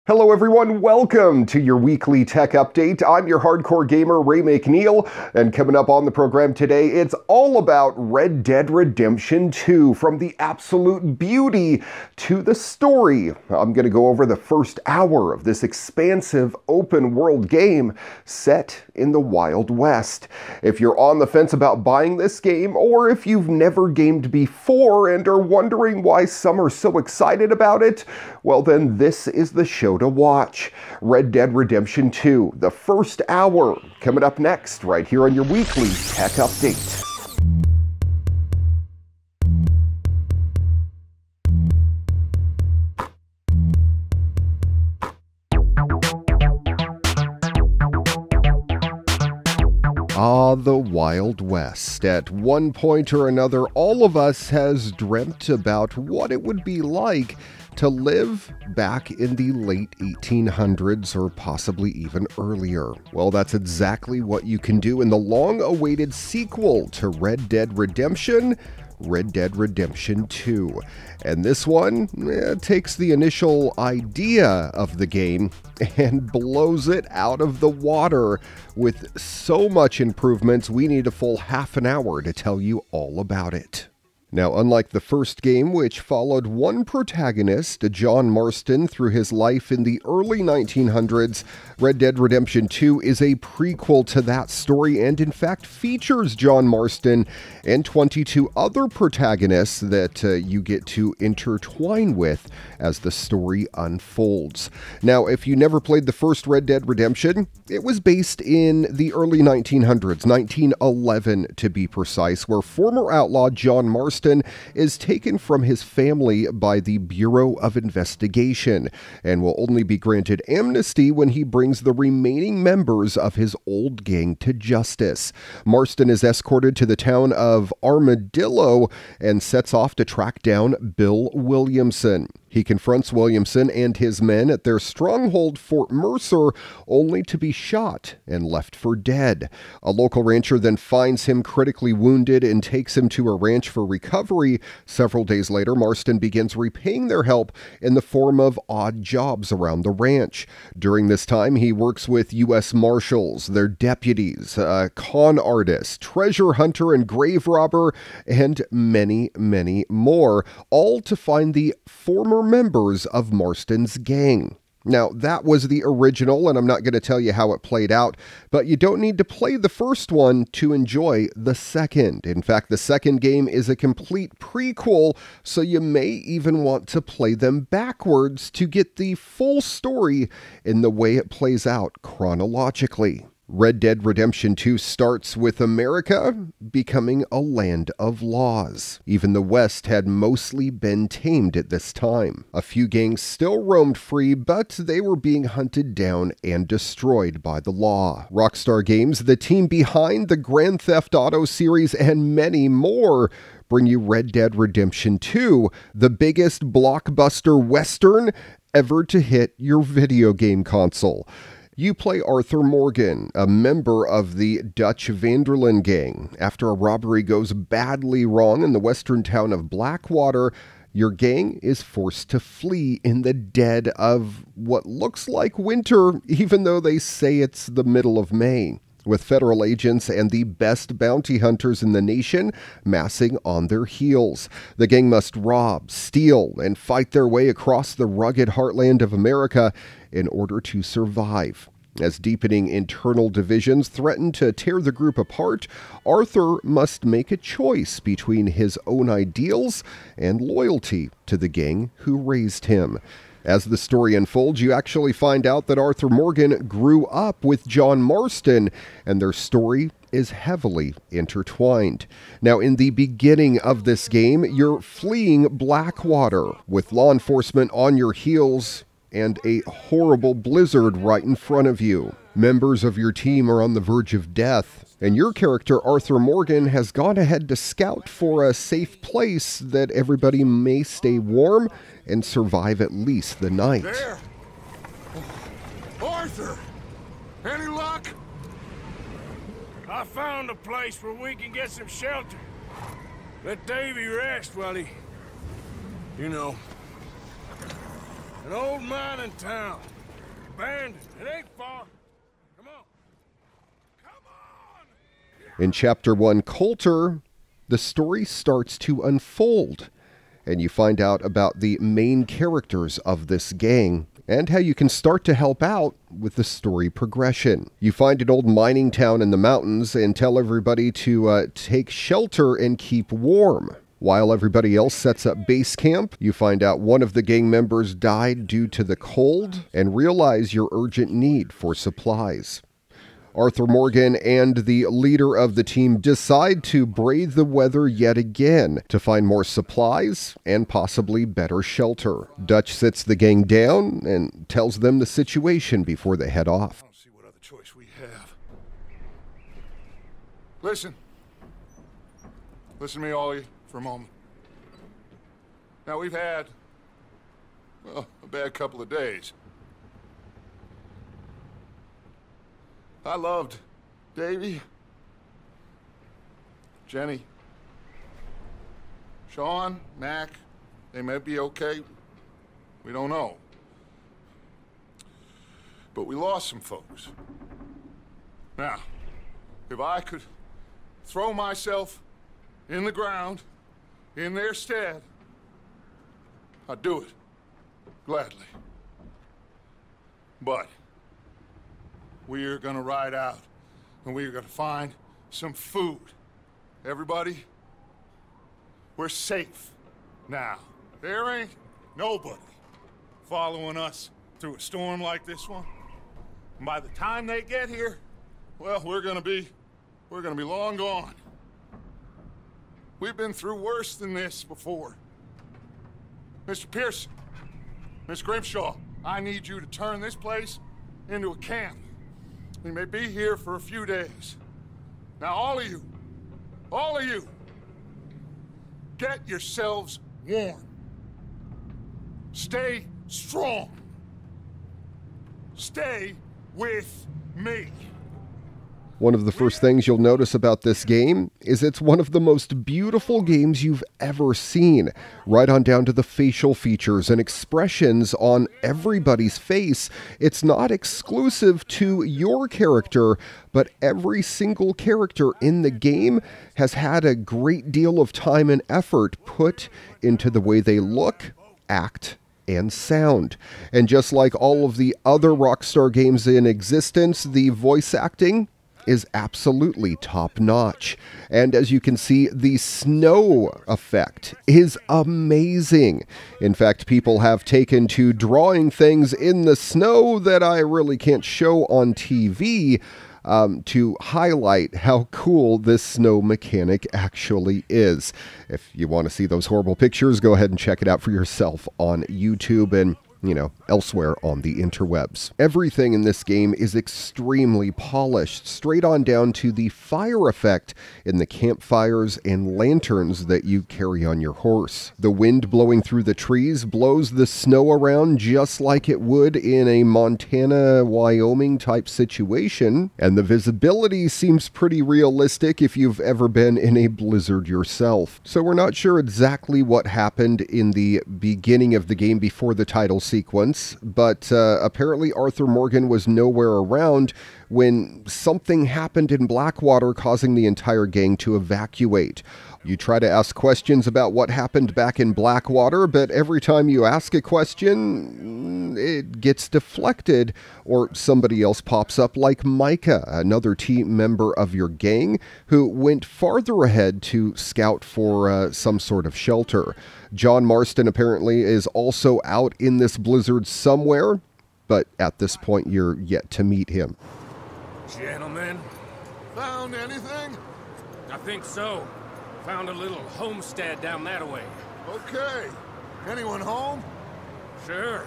Hello everyone, welcome to your weekly tech update. I'm your hardcore gamer, Ray McNeil, and coming up on the program today, it's all about Red Dead Redemption 2, from the absolute beauty to the story. I'm going to go over the first hour of this expansive open world game set in the Wild West. If you're on the fence about buying this game, or if you've never gamed before and are wondering why some are so excited about it, well then this is the show to watch. Red Dead Redemption 2, the first hour, coming up next right here on your weekly tech update. Ah, the Wild West. At one point or another, all of us has dreamt about what it would be like to live back in the late 1800s or possibly even earlier. Well, that's exactly what you can do in the long-awaited sequel to Red Dead Redemption, Red Dead Redemption 2. And this one takes the initial idea of the game and blows it out of the water with so much improvements we need a full half an hour to tell you all about it. Now, unlike the first game, which followed one protagonist, John Marston, through his life in the early 1900s, Red Dead Redemption 2 is a prequel to that story and, in fact, features John Marston and 22 other protagonists that you get to intertwine with as the story unfolds. Now, if you never played the first Red Dead Redemption, it was based in the early 1900s, 1911 to be precise, where former outlaw John Marston is taken from his family by the Bureau of Investigation and will only be granted amnesty when he brings the remaining members of his old gang to justice. Marston is escorted to the town of Armadillo and sets off to track down Bill Williamson. He confronts Williamson and his men at their stronghold, Fort Mercer, only to be shot and left for dead. A local rancher then finds him critically wounded and takes him to a ranch for recovery. Several days later, Marston begins repaying their help in the form of odd jobs around the ranch. During this time, he works with U.S. Marshals, their deputies, con artist, treasure hunter, and grave robber, and many, many more, all to find the former members of Marston's gang. Now, that was the original, and I'm not going to tell you how it played out, but you don't need to play the first one to enjoy the second. In fact, the second game is a complete prequel, so you may even want to play them backwards to get the full story in the way it plays out chronologically. Red Dead Redemption 2 starts with America becoming a land of laws. Even the West had mostly been tamed at this time. A few gangs still roamed free, but they were being hunted down and destroyed by the law. Rockstar Games, the team behind the Grand Theft Auto series and many more, bring you Red Dead Redemption 2, the biggest blockbuster western ever to hit your video game console. You play Arthur Morgan, a member of the Dutch Vanderlyn gang. After a robbery goes badly wrong in the western town of Blackwater, your gang is forced to flee in the dead of what looks like winter, even though they say it's the middle of May, with federal agents and the best bounty hunters in the nation massing on their heels. The gang must rob, steal, and fight their way across the rugged heartland of America in order to survive. As deepening internal divisions threaten to tear the group apart, Arthur must make a choice between his own ideals and loyalty to the gang who raised him. As the story unfolds, you actually find out that Arthur Morgan grew up with John Marston, and their story is heavily intertwined. Now, in the beginning of this game, you're fleeing Blackwater with law enforcement on your heels and a horrible blizzard right in front of you. Members of your team are on the verge of death, and your character, Arthur Morgan, has gone ahead to scout for a safe place that everybody may stay warm and survive at least the night. There! Arthur! Any luck? I found a place where we can get some shelter. Let Davy rest while he... you know... an old mining town. abandoned. It ain't far. Come on. Come on! In Chapter 1, Coulter, the story starts to unfold, and you find out about the main characters of this gang and how you can start to help out with the story progression. You find an old mining town in the mountains and tell everybody to take shelter and keep warm. While everybody else sets up base camp, you find out one of the gang members died due to the cold and realize your urgent need for supplies. Arthur Morgan and the leader of the team decide to brave the weather yet again to find more supplies and possibly better shelter. Dutch sits the gang down and tells them the situation before they head off. I don't see what other choice we have. Listen. Listen to me, all of you, for a moment. Now, we've had, well, a bad couple of days. I loved Davy, Jenny, Sean, Mac. They may be okay. We don't know. But we lost some folks. Now, if I could throw myself in the ground in their stead, I'd do it gladly. But we are gonna ride out, and we are gonna find some food. Everybody, we're safe now. There ain't nobody following us through a storm like this one. And by the time they get here, well, we're gonna be long gone. We've been through worse than this before. Mr. Pearson, Miss Grimshaw, I need you to turn this place into a camp. We may be here for a few days. Now, all of you, get yourselves warm. Stay strong. Stay with me. One of the first things you'll notice about this game is it's one of the most beautiful games you've ever seen, right on down to the facial features and expressions on everybody's face. It's not exclusive to your character, but every single character in the game has had a great deal of time and effort put into the way they look, act, and sound. And just like all of the other Rockstar games in existence, the voice acting is absolutely top-notch. And as you can see, the snow effect is amazing. In fact, people have taken to drawing things in the snow that I really can't show on TV to highlight how cool this snow mechanic actually is. If you want to see those horrible pictures, go ahead and check it out for yourself on YouTube and elsewhere on the interwebs. Everything in this game is extremely polished, straight on down to the fire effect in the campfires and lanterns that you carry on your horse. The wind blowing through the trees blows the snow around just like it would in a Montana, Wyoming type situation, and the visibility seems pretty realistic if you've ever been in a blizzard yourself. So we're not sure exactly what happened in the beginning of the game before the title sequence, but apparently Arthur Morgan was nowhere around when something happened in Blackwater, causing the entire gang to evacuate. You try to ask questions about what happened back in Blackwater, but every time you ask a question, it gets deflected, or somebody else pops up like Micah, another team member of your gang, who went farther ahead to scout for some sort of shelter. John Marston apparently is also out in this blizzard somewhere, but at this point you're yet to meet him. Gentlemen, Found anything? I think so. Found a little homestead down that way. Okay. Anyone home? Sure.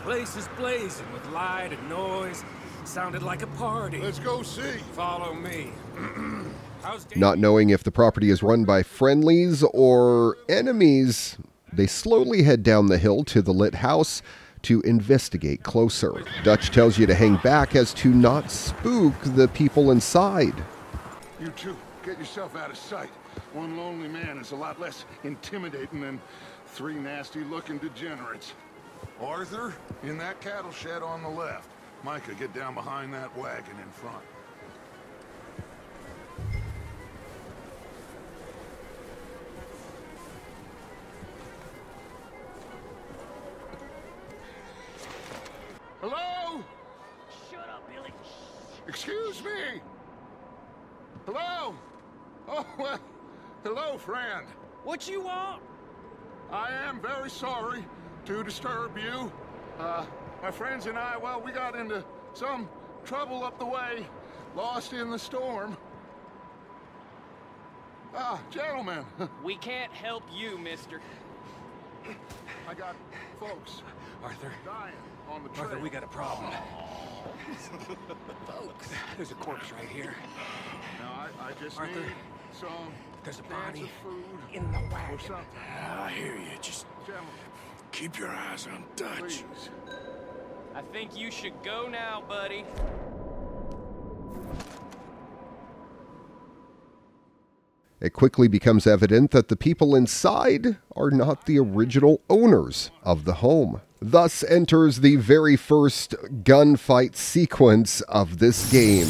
Place is blazing with light and noise. Sounded like a party. Let's go see. Follow me. How's Davey? Not knowing if the property is run by friendlies or enemies, they slowly head down the hill to the lit house to investigate closer. Dutch tells you to hang back as to not spook the people inside. You two, get yourself out of sight. One lonely man is a lot less intimidating than three nasty-looking degenerates. Arthur, in that cattle shed on the left. Micah, get down behind that wagon in front. Hello? Shut up, Billy. Excuse me? Hello? Oh, well, hello, friend. What you want? I am very sorry to disturb you. My friends and I, well, we got into some trouble up the way, lost in the storm. Gentlemen, We can't help you, mister. I got folks Arthur, dying on the trail. Arthur, we got a problem. Folks, there's a corpse right here. Now, I just Arthur, need some there's a cans body of food in the or wagon. something. I hear you. Just Gentlemen, keep your eyes on Dutch. please. I think you should go now, buddy. It quickly becomes evident that the people inside are not the original owners of the home. Thus enters the very first gunfight sequence of this game.